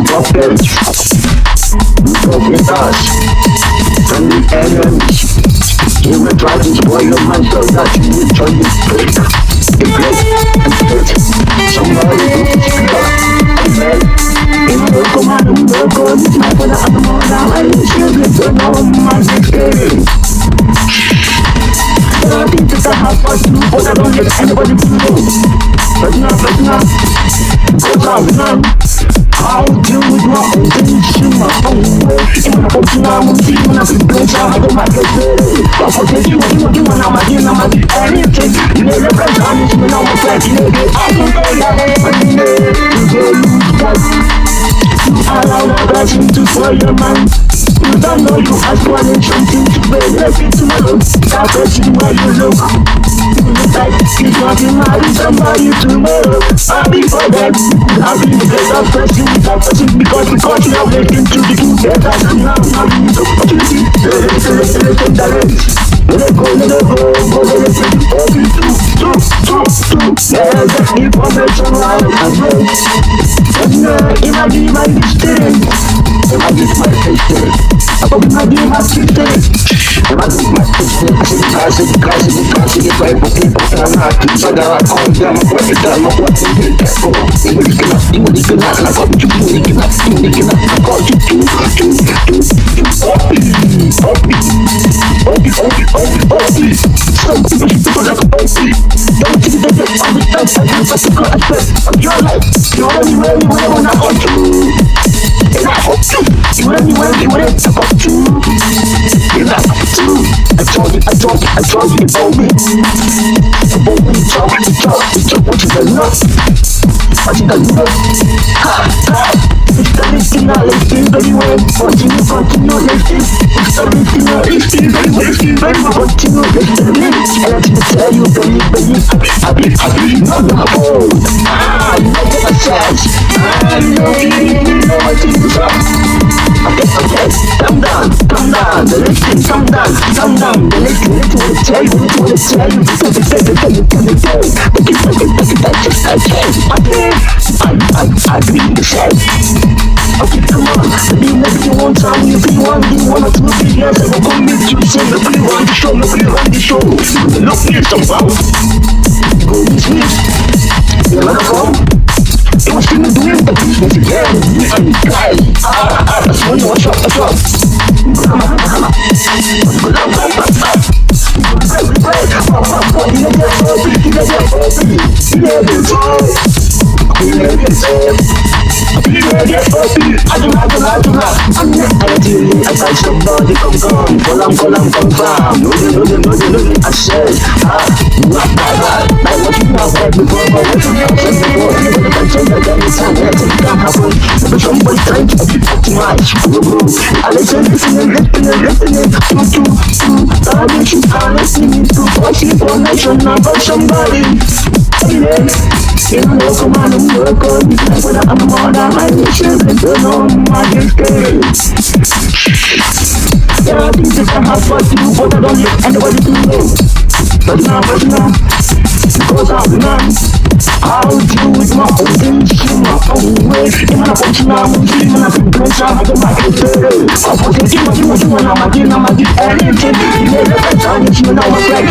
prophet. You prophet us from the enemies. He will try to spoil your mind so that you will turn it break. The break and hurt. Somebody who is clear. Amen. In the command of the God, my father and mother, I will share with the norm of my experience. There are things that I have passed through, but I don't let anybody to know. But now, because I'm none. I'll deal with my own things in my own way. In my own thing, I'm see when I see place, I have my get ready. But for this, you when I'm again, I'm at the anything. You know, the best time is when I'm like, you know, I don't know that. You go lose that. You allow the blessing to spoil your mind. You don't know you ask for something to pay. Let's get to my own. That person where you look. You look like he's not to marry somebody tomorrow. I'll be for that. I'll be the better person with that person because you are waiting to be together. And now you need opportunity. Let go. Yeah, the information right and right. And if I give my mistake, if I give my mistake, if I give my mistake, if I give my mistake, I said, if I put people on that, so that I call them, what is that, what is it, you cannot, and I got you, you cannot, I got you, some people like OP. Don't think that they're on the outside, but the good aspect of your life. You only when I want you. And I hope you. You only when it's about you. You're not about you. I told you, about me. About me, talk, what is enough? What is enough? Ha. It's the listener, listen very well. Continue, listen. It's the listener, listen very well. Continue, listen. And I just tell you, baby, happy, not the phone. You know what I said. You know what it is. Okay, calm down, the listen, calm down, the listen, what I tell you, because I agree the same. Okay, come on, maybe you want time, you want or two years, I will come meet you, say nobody run the show, look here somehow, go dismiss, you're not home, it was still doing the business again, you and the guy, that's when you watch up, I got somebody come confirm. No, I said, like what you have said before, but what you have said before, you can change that anytime, anything can happen. But somebody trying to optimize, I listen, I'm listening to false information about somebody. You know, come on and work on me. When I'm more than I wish you don't know my experience. There are things that I have for you, but I don't let anybody to know. But now, because I'm none, I'll deal with my own things in my own way. In my own thing, I'm moving, and I can go down with the market. I'm forgetting what you want, I'm again, anything. You know, the time is, you know, I'm like,